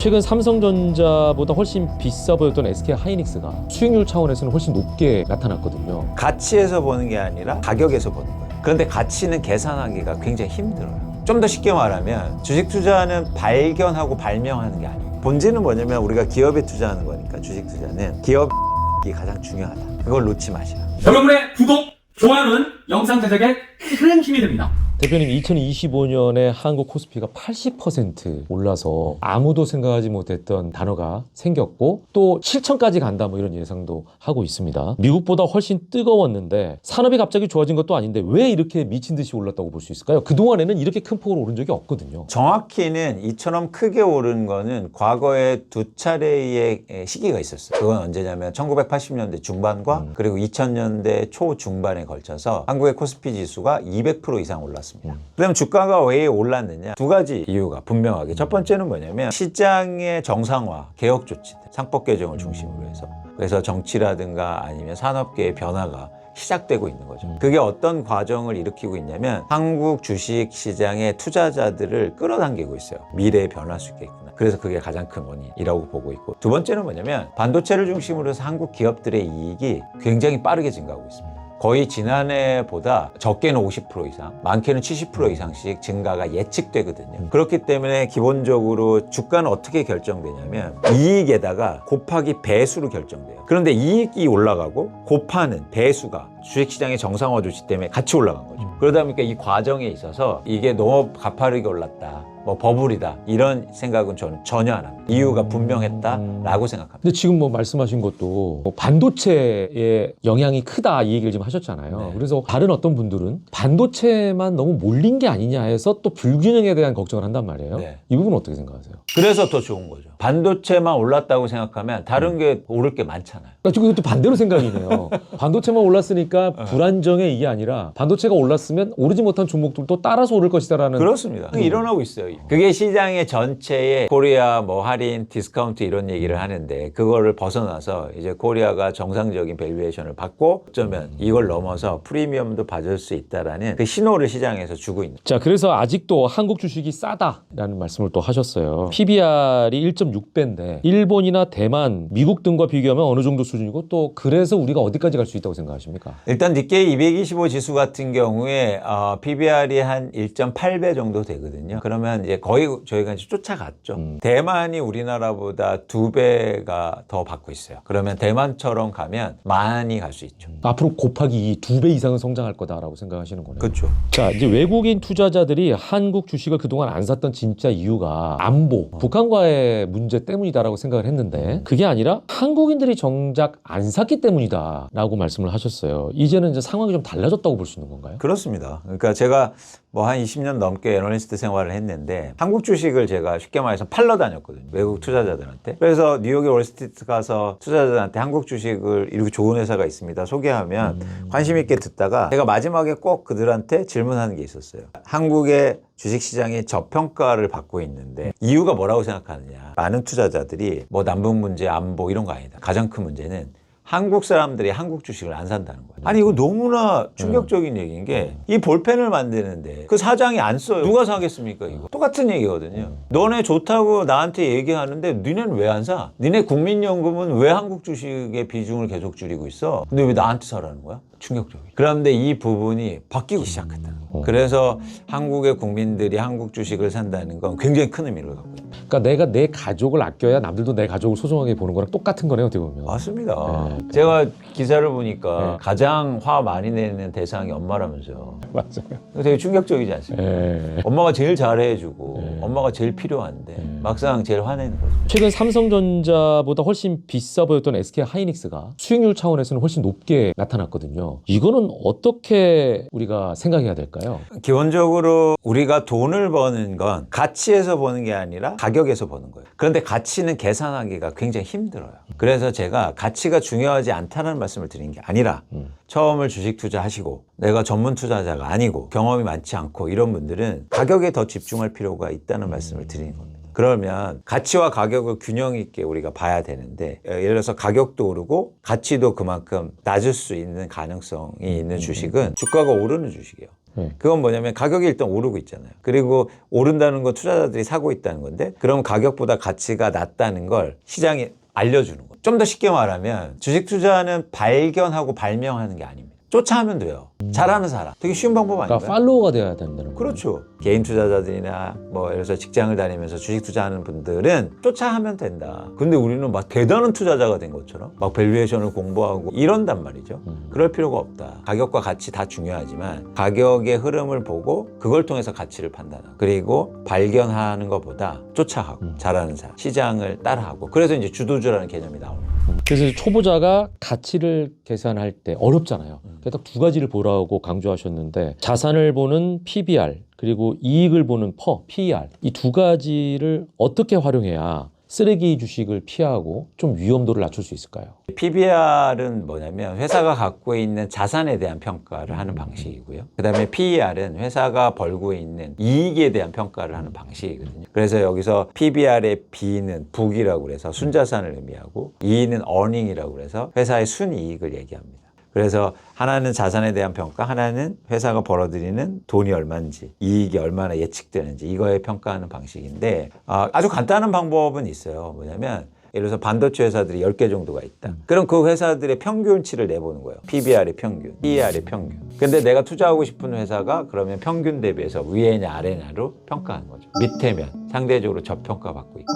최근 삼성전자보다 훨씬 비싸 보였던 SK 하이닉스가 수익률 차원에서는 훨씬 높게 나타났거든요. 가치에서 보는 게 아니라 가격에서 보는 거예요. 그런데 가치는 계산하기가 굉장히 힘들어요. 좀 더 쉽게 말하면 주식 투자는 발견하고 발명하는 게 아니에요. 본질은 뭐냐면 우리가 기업에 투자하는 거니까 주식 투자는 기업이 가장 중요하다. 그걸 놓지 마시라. 여러분의 구독, 좋아요는 영상 제작에 큰 힘이 됩니다. 대표님, 2025년에 한국 코스피가 80% 올라서 아무도 생각하지 못했던 단어가 생겼고 또 7천까지 간다 뭐 이런 예상도 하고 있습니다. 미국보다 훨씬 뜨거웠는데 산업이 갑자기 좋아진 것도 아닌데 왜 이렇게 미친 듯이 올랐다고 볼 수 있을까요? 그동안에는 이렇게 큰 폭으로 오른 적이 없거든요. 정확히는 이처럼 크게 오른 거는 과거에 두 차례의 시기가 있었어요. 그건 언제냐면 1980년대 중반과 그리고 2000년대 초중반에 걸쳐서 한국의 코스피 지수가 200% 이상 올랐습니다. 그럼 주가가 왜 올랐느냐? 두 가지 이유가 분명하게. 첫 번째는 뭐냐면 시장의 정상화, 개혁 조치들, 상법 개정을 중심으로 해서. 그래서 정치라든가 아니면 산업계의 변화가 시작되고 있는 거죠. 그게 어떤 과정을 일으키고 있냐면 한국 주식 시장의 투자자들을 끌어당기고 있어요. 미래에 변할 수 있겠구나. 그래서 그게 가장 큰 원인이라고 보고 있고, 두 번째는 뭐냐면 반도체를 중심으로 해서 한국 기업들의 이익이 굉장히 빠르게 증가하고 있습니다. 거의 지난해보다 적게는 50% 이상, 많게는 70% 이상씩 증가가 예측되거든요. 그렇기 때문에 기본적으로 주가는 어떻게 결정되냐면 이익에다가 곱하기 배수로 결정돼요. 그런데 이익이 올라가고 곱하는 배수가 주식시장의 정상화 조치 때문에 같이 올라간 거죠. 그러다 보니까 이 과정에 있어서 이게 너무 가파르게 올랐다, 뭐 버블이다, 이런 생각은 저는 전혀 안 합니다. 이유가 분명했다라고 생각합니다. 근데 지금 뭐 말씀하신 것도 뭐 반도체의 영향이 크다 이 얘기를 지금 하셨잖아요. 네. 그래서 다른 어떤 분들은 반도체만 너무 몰린 게 아니냐 해서 또 불균형에 대한 걱정을 한단 말이에요. 네. 이 부분은 어떻게 생각하세요? 그래서 더 좋은 거죠. 반도체만 올랐다고 생각하면 다른 게 오를 게 많잖아요. 그러니까 지금 이것도 반대로 생각이네요. 반도체만 올랐으니까 불안정해 이게 아니라 반도체가 올랐으면 오르지 못한 종목들도 따라서 오를 것이다라는. 그렇습니다. 일어나고 있어요. 그게 시장의 전체의 코리아 뭐 할인, 디스카운트 이런 얘기를 하는데 그거를 벗어나서 이제 코리아가 정상적인 밸류에이션을 받고 어쩌면 이걸 넘어서 프리미엄도 받을 수 있다라는 그 신호를 시장에서 주고 있는. 자, 그래서 아직도 한국 주식이 싸다라는 말씀을 또 하셨어요. PBR이 1.6배인데 일본이나 대만, 미국 등과 비교하면 어느 정도 수준이고 또 그래서 우리가 어디까지 갈 수 있다고 생각하십니까? 일단 니케이 225 지수 같은 경우에 PBR이 한 1.8배 정도 되거든요. 그러면 이제 거의 저희가 이제 쫓아갔죠. 대만이 우리나라보다 2배가 더 받고 있어요. 그러면 대만처럼 가면 많이 갈 수 있죠. 앞으로 곱하기 2배 이상은 성장할 거다라고 생각하시는 거네요. 그렇죠. 자, 이제 외국인 투자자들이 한국 주식을 그동안 안 샀던 진짜 이유가 안보, 북한과의 문제 때문이다라고 생각을 했는데 그게 아니라 한국인들이 정작 안 샀기 때문이다라고 말씀을 하셨어요. 이제는 이제 상황이 좀 달라졌다고 볼 수 있는 건가요? 그렇습니다. 그러니까 제가 뭐 한 20년 넘게 애널리스트 생활을 했는데 한국 주식을 제가 쉽게 말해서 팔러 다녔거든요. 외국 투자자들한테. 그래서 뉴욕의 월스트리트 가서 투자자들한테 한국 주식을 이렇게 좋은 회사가 있습니다 소개하면 관심 있게 듣다가 제가 마지막에 꼭 그들한테 질문하는 게 있었어요. 한국의 주식시장이 저평가를 받고 있는데 이유가 뭐라고 생각하느냐. 많은 투자자들이 뭐 남북 문제, 안보 이런 거 아니다. 가장 큰 문제는 한국 사람들이 한국 주식을 안 산다는 거예요. 아니 이거 너무나 충격적인 얘기인 게 이 볼펜을 만드는데 그 사장이 안 써요. 누가 사겠습니까 이거? 똑같은 얘기거든요. 너네 좋다고 나한테 얘기하는데 니네는 왜 안 사? 니네 국민연금은 왜 한국 주식의 비중을 계속 줄이고 있어? 근데 왜 나한테 사라는 거야? 충격적이에요. 그런데 이 부분이 바뀌기 시작했다. 그래서 한국의 국민들이 한국 주식을 산다는 건 굉장히 큰 의미를 갖고 있다. 그러니까 내가 내 가족을 아껴야 남들도 내 가족을 소중하게 보는 거랑 똑같은 거네요, 어떻게 보면. 맞습니다. 네. 제가 기사를 보니까 네. 가장 화 많이 내는 대상이 엄마라면서요. 맞아요. 되게 충격적이지 않습니까? 예. 엄마가 제일 잘해주고 엄마가 제일 필요한데 막상 제일 화내는 거죠. 최근 삼성전자보다 훨씬 비싸 보였던 SK 하이닉스가 수익률 차원에서는 훨씬 높게 나타났거든요. 이거는 어떻게 우리가 생각해야 될까요? 기본적으로 우리가 돈을 버는 건 가치에서 버는 게 아니라 가격에서 버는 거예요. 그런데 가치는 계산하기가 굉장히 힘들어요. 그래서 제가 가치가 중요하지 않다는 말씀을 드린 게 아니라 처음을 주식 투자하시고 내가 전문 투자자가 아니고 경험이 많지 않고 이런 분들은 가격에 더 집중할 필요가 있다는 말씀을 드리는 겁니다. 그러면 가치와 가격을 균형 있게 우리가 봐야 되는데 예를 들어서 가격도 오르고 가치도 그만큼 낮을 수 있는 가능성이 있는 주식은 주가가 오르는 주식이에요. 네. 그건 뭐냐면 가격이 일단 오르고 있잖아요. 그리고 오른다는 건 투자자들이 사고 있다는 건데 그럼 가격보다 가치가 낮다는 걸 시장이 알려주는 거예요. 좀 더 쉽게 말하면 주식 투자는 발견하고 발명하는 게 아닙니다. 쫓아하면 돼요. 잘하는 사람. 되게 쉬운 방법 아닌가요? 그러니까 팔로워가 돼야 된다는 거예요. 그렇죠. 개인 투자자들이나 뭐 예를 들어서 직장을 다니면서 주식 투자하는 분들은 쫓아하면 된다. 근데 우리는 막 대단한 투자자가 된 것처럼 막 밸류에이션을 공부하고 이런단 말이죠. 그럴 필요가 없다. 가격과 가치 다 중요하지만 가격의 흐름을 보고 그걸 통해서 가치를 판단하고 그리고 발견하는 것보다 쫓아가고 잘하는 사람, 시장을 따라하고 그래서 이제 주도주라는 개념이 나오는 거예요. 그래서 초보자가 가치를 계산할 때 어렵잖아요. 그래서 딱 두 가지를 보라고 강조하셨는데 자산을 보는 PBR 그리고 이익을 보는 PER 이 두 가지를 어떻게 활용해야 쓰레기 주식을 피하고 좀 위험도를 낮출 수 있을까요? PBR은 뭐냐면 회사가 갖고 있는 자산에 대한 평가를 하는 방식이고요. 그다음에 PER은 회사가 벌고 있는 이익에 대한 평가를 하는 방식이거든요. 그래서 여기서 PBR의 B는 북이라고 그래서 순자산을 의미하고 E는 earning이라고 그래서 회사의 순이익을 얘기합니다. 그래서 하나는 자산에 대한 평가, 하나는 회사가 벌어들이는 돈이 얼마인지, 이익이 얼마나 예측되는지 이거에 평가하는 방식인데 아주 간단한 방법은 있어요. 뭐냐면 예를 들어서 반도체 회사들이 10개 정도가 있다. 그럼 그 회사들의 평균치를 내보는 거예요. PBR의 평균, PER의 평균. 근데 내가 투자하고 싶은 회사가 그러면 평균 대비해서 위에냐 아래냐로 평가하는 거죠. 밑에면 상대적으로 저평가받고 있고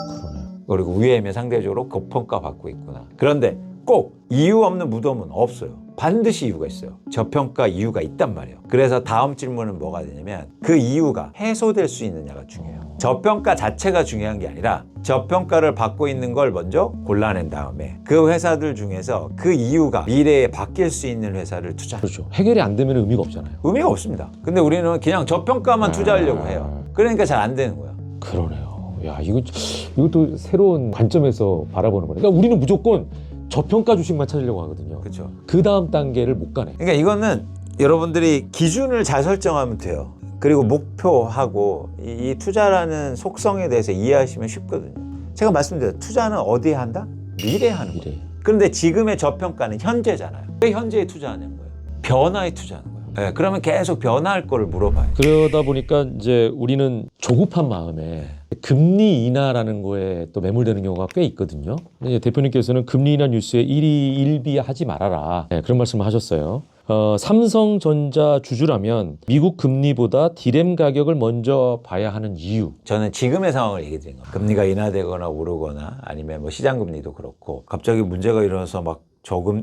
그리고 위에면 상대적으로 고평가받고 있구나. 그런데 꼭 이유 없는 무덤은 없어요. 반드시 이유가 있어요. 저평가 이유가 있단 말이에요. 그래서 다음 질문은 뭐가 되냐면 그 이유가 해소될 수 있느냐가 중요해요. 저평가 자체가 중요한 게 아니라 저평가를 받고 있는 걸 먼저 골라낸 다음에 그 회사들 중에서 그 이유가 미래에 바뀔 수 있는 회사를 투자해요. 그렇죠. 해결이 안 되면 의미가 없잖아요. 의미가 없습니다. 근데 우리는 그냥 저평가만 투자하려고 해요. 그러니까 잘 안 되는 거예요. 그러네요. 야, 이것도 새로운 관점에서 바라보는 거네. 그러니까 우리는 무조건 저평가 주식만 찾으려고 하거든요. 그렇죠. 그 다음 단계를 못 가네. 그러니까 이거는 여러분들이 기준을 잘 설정하면 돼요. 그리고 목표하고 이 투자라는 속성에 대해서 이해하시면 쉽거든요. 제가 말씀드렸죠. 투자는 어디에 한다? 미래에 하는 거예요. 그런데 지금의 저평가는 현재잖아요. 왜 현재에 투자하는 거예요? 변화에 투자하는 거예요. 네, 그러면 계속 변화할 거를 물어봐요. 그러다 보니까 이제 우리는 조급한 마음에 금리 인하라는 거에 또 매몰되는 경우가 꽤 있거든요. 이제 대표님께서는 금리 인하 뉴스에 일비하지 말아라. 네, 그런 말씀을 하셨어요. 삼성전자 주주라면 미국 금리보다 디램 가격을 먼저 봐야 하는 이유. 저는 지금의 상황을 얘기 드린 겁니다. 금리가 인하되거나 오르거나 아니면 뭐 시장 금리도 그렇고 갑자기 문제가 일어나서 막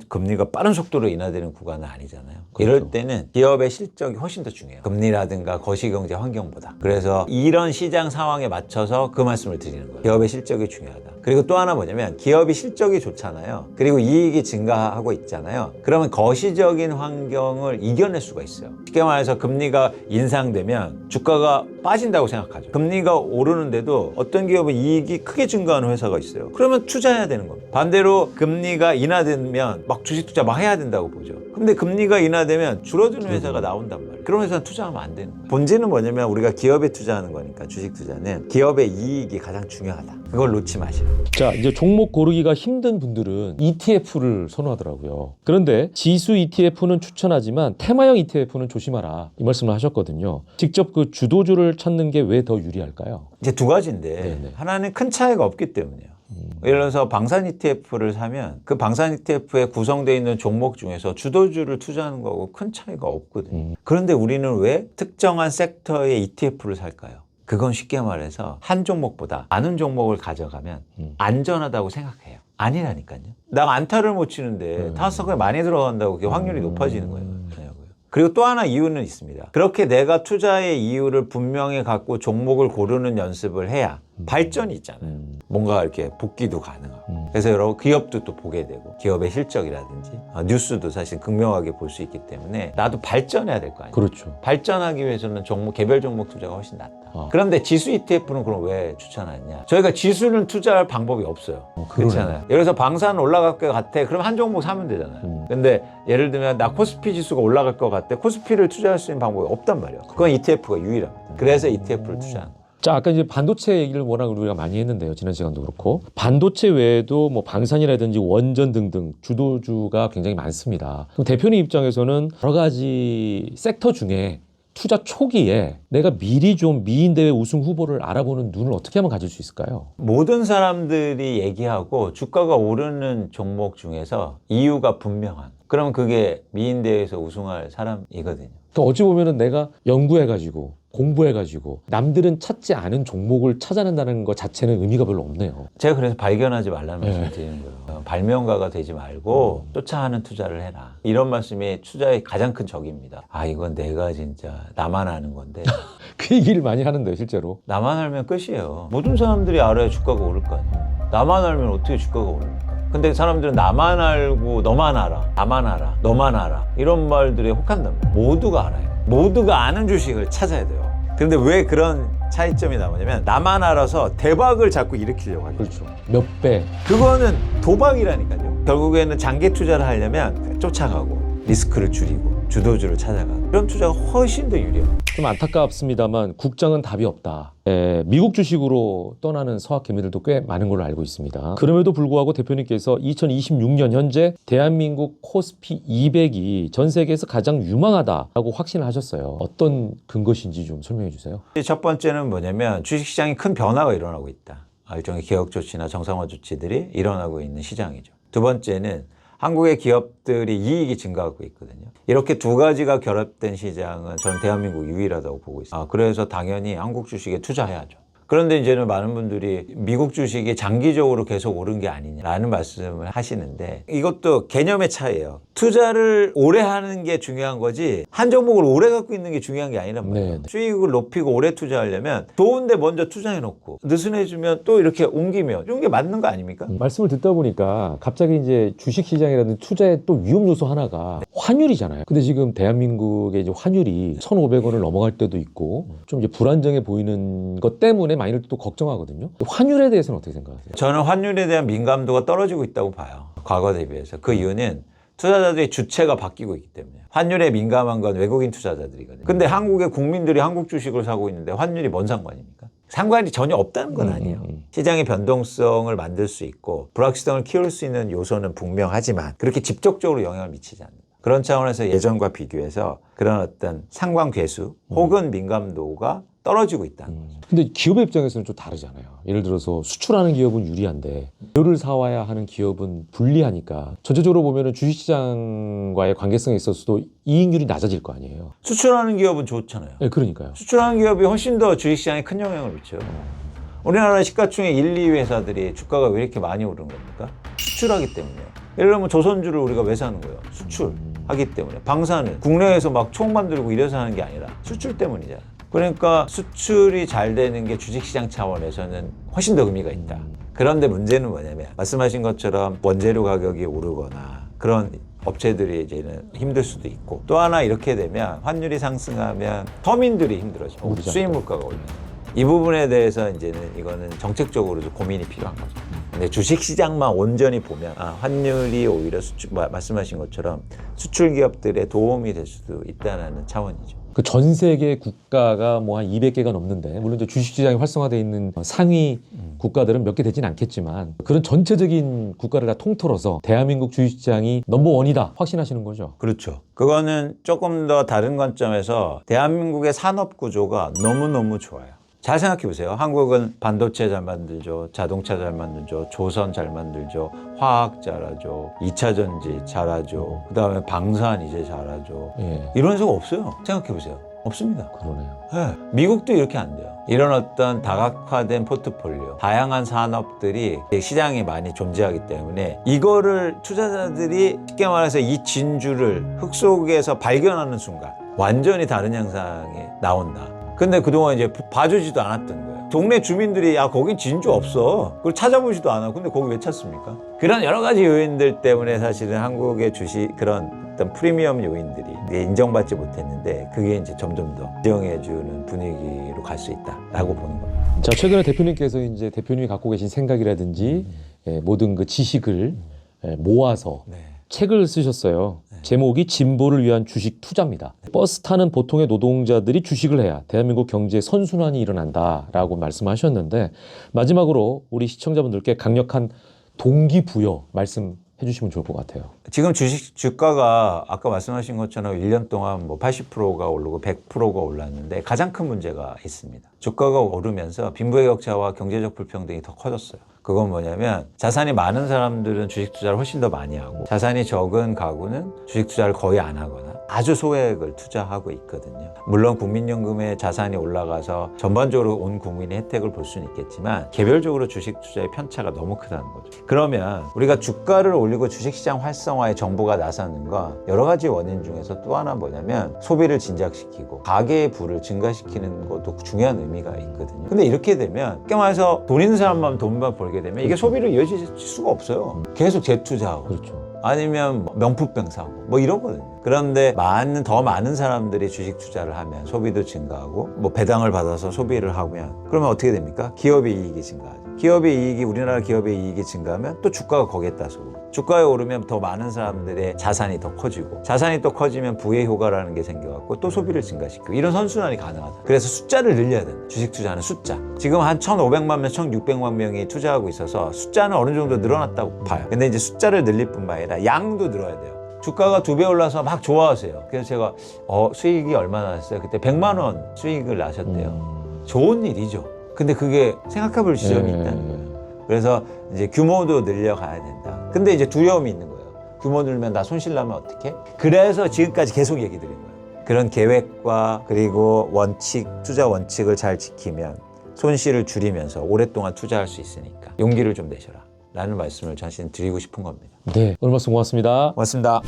금리가 빠른 속도로 인하되는 구간은 아니잖아요. 그렇죠. 이럴 때는 기업의 실적이 훨씬 더 중요해요. 금리라든가 거시경제 환경보다. 그래서 이런 시장 상황에 맞춰서 그 말씀을 드리는 거예요. 기업의 실적이 중요하다. 그리고 또 하나 뭐냐면 기업이 실적이 좋잖아요. 그리고 이익이 증가하고 있잖아요. 그러면 거시적인 환경을 이겨낼 수가 있어요. 쉽게 말해서 금리가 인상되면 주가가 빠진다고 생각하죠. 금리가 오르는데도 어떤 기업은 이익이 크게 증가하는 회사가 있어요. 그러면 투자해야 되는 겁니다. 반대로 금리가 인하되면 막 주식 투자 막 해야 된다고 보죠. 근데 금리가 인하되면 줄어드는 회사가 나온단 말이에요. 그런 회사는 투자하면 안 되는 거예요. 본질은 뭐냐면 우리가 기업에 투자하는 거니까 주식 투자는 기업의 이익이 가장 중요하다. 그걸 놓지 마시라. 자, 이제 종목 고르기가 힘든 분들은 ETF를 선호하더라고요. 그런데 지수 ETF는 추천하지만 테마형 ETF는 조심하라. 이 말씀을 하셨거든요. 직접 그 주도주를 찾는 게 왜 더 유리할까요? 이제 두 가지인데 네네. 하나는 큰 차이가 없기 때문이에요. 예를 들어서 방산 ETF를 사면 그 방산 ETF에 구성되어 있는 종목 중에서 주도주를 투자하는 거하고 큰 차이가 없거든요. 그런데 우리는 왜 특정한 섹터의 ETF를 살까요? 그건 쉽게 말해서 한 종목보다 많은 종목을 가져가면 안전하다고 생각해요. 아니라니까요. 나 안타를 못 치는데 타석에 많이 들어간다고 그게 확률이 높아지는 거예요. 그리고 또 하나 이유는 있습니다. 그렇게 내가 투자의 이유를 분명히 갖고 종목을 고르는 연습을 해야 발전이 있잖아요. 뭔가 이렇게 복귀도 가능하고. 그래서 여러분 기업도 또 보게 되고 기업의 실적이라든지 뉴스도 사실 극명하게 볼 수 있기 때문에 나도 발전해야 될 거 아니에요. 그렇죠. 발전하기 위해서는 개별 종목 투자가 훨씬 낫다. 그런데 지수 ETF는 그럼 왜 추천하느냐? 저희가 지수는 투자할 방법이 없어요. 그렇잖아요. 예를 들어서 방산 올라갈 것 같아. 그럼 한 종목 사면 되잖아요. 근데 예를 들면 나 코스피 지수가 올라갈 것 같아. 코스피를 투자할 수 있는 방법이 없단 말이에요. 그건 ETF가 유일합니다. 그래서 ETF를 투자하는 거예요. 자, 아까 이제 반도체 얘기를 워낙 우리가 많이 했는데요. 지난 시간도 그렇고. 반도체 외에도 뭐 방산이라든지 원전 등등 주도주가 굉장히 많습니다. 그럼 대표님 입장에서는 여러 가지 섹터 중에 투자 초기에 내가 미리 좀 미인대회 우승 후보를 알아보는 눈을 어떻게 하면 가질 수 있을까요? 모든 사람들이 얘기하고 주가가 오르는 종목 중에서 이유가 분명한. 그러면 그게 미인대회에서 우승할 사람이거든요. 그러니까 어찌 보면은 내가 연구해가지고 공부해가지고 남들은 찾지 않은 종목을 찾아낸다는 것 자체는 의미가 별로 없네요. 제가 그래서 발견하지 말라는 네. 말씀을 드리는 거예요. 발명가가 되지 말고 쫓아하는 투자를 해라. 이런 말씀이 투자의 가장 큰 적입니다. 아, 이건 내가 진짜 나만 아는 건데 그 얘기를 많이 하는데요, 실제로. 나만 알면 끝이에요. 모든 사람들이 알아야 주가가 오를 거 아니에요. 나만 알면 어떻게 주가가 오릅니까? 근데 사람들은 나만 알고 너만 알아, 나만 알아, 너만 알아 이런 말들에 혹한단 말이에요. 모두가 알아요. 모두가 아는 주식을 찾아야 돼요. 그런데 왜 그런 차이점이 나오냐면 나만 알아서 대박을 자꾸 일으키려고 하죠. 그렇죠. 몇 배. 그거는 도박이라니까요. 결국에는 장기 투자를 하려면 쫓아가고 리스크를 줄이고 주도주를 찾아가고 이런 투자가 훨씬 더 유리해요. 좀 안타깝습니다만 국장은 답이 없다. 미국 주식으로 떠나는 서학 개미들도 꽤 많은 걸로 알고 있습니다. 그럼에도 불구하고 대표님께서 2026년 현재 대한민국 코스피 200이 전 세계에서 가장 유망하다라고 확신을 하셨어요. 어떤 근거신지 좀 설명해 주세요. 첫 번째는 뭐냐면 주식시장이 큰 변화가 일어나고 있다. 일종의 개혁 조치나 정상화 조치들이 일어나고 있는 시장이죠. 두 번째는 한국의 기업들이 이익이 증가하고 있거든요. 이렇게 두 가지가 결합된 시장은 저는 대한민국 유일하다고 보고 있습니다. 그래서 당연히 한국 주식에 투자해야죠. 그런데 이제는 많은 분들이 미국 주식이 장기적으로 계속 오른 게 아니냐라는 말씀을 하시는데 이것도 개념의 차이예요. 투자를 오래 하는 게 중요한 거지 한 종목을 오래 갖고 있는 게 중요한 게 아니란 말이에요. 네. 수익을 높이고 오래 투자하려면 좋은데 먼저 투자해놓고 느슨해지면 또 이렇게 옮기면 이런 게 맞는 거 아닙니까? 말씀을 듣다 보니까 갑자기 이제 주식시장이라든지 투자의 또 위험 요소 하나가 환율이잖아요. 근데 지금 대한민국의 이제 환율이 1,500원을 넘어갈 때도 있고 좀 이제 불안정해 보이는 것 때문에 많이들 또 걱정하거든요. 환율에 대해서는 어떻게 생각하세요? 저는 환율에 대한 민감도가 떨어지고 있다고 봐요. 과거 대비해서. 그 이유는 투자자들의 주체가 바뀌고 있기 때문에. 환율에 민감한 건 외국인 투자자들이거든요. 근데 한국의 국민들이 한국 주식을 사고 있는데 환율이 뭔 상관입니까? 상관이 전혀 없다는 건 아니에요. 시장의 변동성을 만들 수 있고 불확실성을 키울 수 있는 요소는 분명하지만 그렇게 직접적으로 영향을 미치지 않는다. 그런 차원에서 예전과 비교해서 그런 어떤 상관괴수 혹은 민감도가 떨어지고 있다는 거죠. 근데 기업의 입장에서는 좀 다르잖아요. 예를 들어서 수출하는 기업은 유리한데 료를 사와야 하는 기업은 불리하니까 전체적으로 보면은 주식시장과의 관계성에 있어서도 이익률이 낮아질 거 아니에요. 수출하는 기업은 좋잖아요. 네, 그러니까요. 수출하는 기업이 훨씬 더 주식시장에 큰 영향을 미쳐요. 우리나라 시가총액 1, 2위 회사들이 주가가 왜 이렇게 많이 오르는 겁니까? 수출하기 때문이에요. 예를 들면 조선주를 우리가 왜 사는 거예요? 수출하기 때문에. 방사는 국내에서 막 총 만들고 이래서 하는 게 아니라 수출 때문이잖아요. 그러니까 수출이 잘 되는 게 주식시장 차원에서는 훨씬 더 의미가 있다. 그런데 문제는 뭐냐면 말씀하신 것처럼 원재료 가격이 오르거나 그런 업체들이 이제는 힘들 수도 있고 또 하나 이렇게 되면 환율이 상승하면 서민들이 힘들어지고 오르지 수입 물가가 올라요. 이 부분에 대해서 이제는 이거는 정책적으로 좀 고민이 필요한 거죠. 근데 주식시장만 온전히 보면 환율이 오히려 말씀하신 것처럼 수출 기업들의 도움이 될 수도 있다는 차원이죠. 그 전 세계 국가가 뭐 한 200개가 넘는데 물론 이제 주식시장이 활성화되어 있는 상위 국가들은 몇 개 되진 않겠지만 그런 전체적인 국가를 다 통틀어서 대한민국 주식시장이 넘버원이다 확신하시는 거죠? 그렇죠. 그거는 조금 더 다른 관점에서 대한민국의 산업 구조가 너무너무 좋아요. 잘 생각해 보세요. 한국은 반도체 잘 만들죠. 자동차 잘 만들죠. 조선 잘 만들죠. 화학 잘하죠. 2차 전지 잘하죠. 그 다음에 방산 이제 잘하죠. 예, 이런 회사가 없어요. 생각해 보세요. 없습니다. 그러네요. 네. 미국도 이렇게 안 돼요. 이런 어떤 다각화된 포트폴리오, 다양한 산업들이 시장에 많이 존재하기 때문에 이거를 투자자들이 쉽게 말해서 이 진주를 흙 속에서 발견하는 순간 완전히 다른 양상이 나온다. 근데 그동안 이제 봐주지도 않았던 거예요. 동네 주민들이 거긴 진주 없어. 그걸 찾아보지도 않아. 근데 거기 왜 찾습니까? 그런 여러 가지 요인들 때문에 사실은 한국의 주식 그런 어떤 프리미엄 요인들이 인정받지 못했는데 그게 이제 점점 더 인정해주는 분위기로 갈 수 있다라고 보는 겁니다. 자, 최근에 대표님께서 이제 대표님이 갖고 계신 생각이라든지 모든 그 지식을 모아서 네. 책을 쓰셨어요. 제목이 진보를 위한 주식 투자입니다. 버스 타는 보통의 노동자들이 주식을 해야 대한민국 경제에 선순환이 일어난다라고 말씀하셨는데 마지막으로 우리 시청자분들께 강력한 동기부여 말씀해 해주시면 좋을 것 같아요. 지금 주식 주가가 아까 말씀하신 것처럼 1년 동안 뭐 80%가 오르고 100%가 올랐는데 가장 큰 문제가 있습니다. 주가가 오르면서 빈부의 격차와 경제적 불평등이 더 커졌어요. 그건 뭐냐면 자산이 많은 사람들은 주식 투자를 훨씬 더 많이 하고 자산이 적은 가구는 주식 투자를 거의 안 하거나 아주 소액을 투자하고 있거든요. 물론 국민연금의 자산이 올라가서 전반적으로 온 국민의 혜택을 볼 수는 있겠지만 개별적으로 주식 투자의 편차가 너무 크다는 거죠. 그러면 우리가 주가를 올리고 주식시장 활성화에 정부가 나서는 건 여러 가지 원인 중에서 또 하나 뭐냐면 소비를 진작시키고 가계의 부를 증가시키는 것도 중요한 의미가 있거든요. 근데 이렇게 되면 쉽게 말해서 돈 있는 사람만 돈만 벌게 되면 이게 소비로 이어질 수가 없어요. 계속 재투자하고 그렇죠. 아니면 명품병 사고 뭐 이러거든요. 그런데 더 많은 사람들이 주식 투자를 하면 소비도 증가하고 뭐 배당을 받아서 소비를 하면 그러면 어떻게 됩니까? 기업의 이익이 증가하죠. 우리나라 기업의 이익이 증가하면 또 주가가 거기에 따라서 주가에 오르면 더 많은 사람들의 자산이 더 커지고 자산이 또 커지면 부의 효과라는 게 생겨갖고 또 소비를 증가시키고 이런 선순환이 가능하다. 그래서 숫자를 늘려야 된다. 주식 투자는 숫자. 지금 한 1,500만 명, 1,600만 명이 투자하고 있어서 숫자는 어느 정도 늘어났다고 봐요. 근데 이제 숫자를 늘릴 뿐만 아니라 양도 늘어야 돼요. 주가가 2배 올라서 막 좋아하세요. 그래서 제가 수익이 얼마나 났어요? 그때 100만 원 수익을 나셨대요. 좋은 일이죠. 근데 그게 생각해 볼 지점이 있다는 거예요. 그래서 이제 규모도 늘려가야 된다. 근데 이제 두려움이 있는 거예요. 규모 늘면 나 손실 나면 어떡해? 그래서 지금까지 계속 얘기 드린 거예요. 그런 계획과 그리고 원칙, 투자 원칙을 잘 지키면 손실을 줄이면서 오랫동안 투자할 수 있으니까 용기를 좀 내셔라 라는 말씀을 자신 드리고 싶은 겁니다. 네, 오늘 말씀 고맙습니다. 고맙습니다.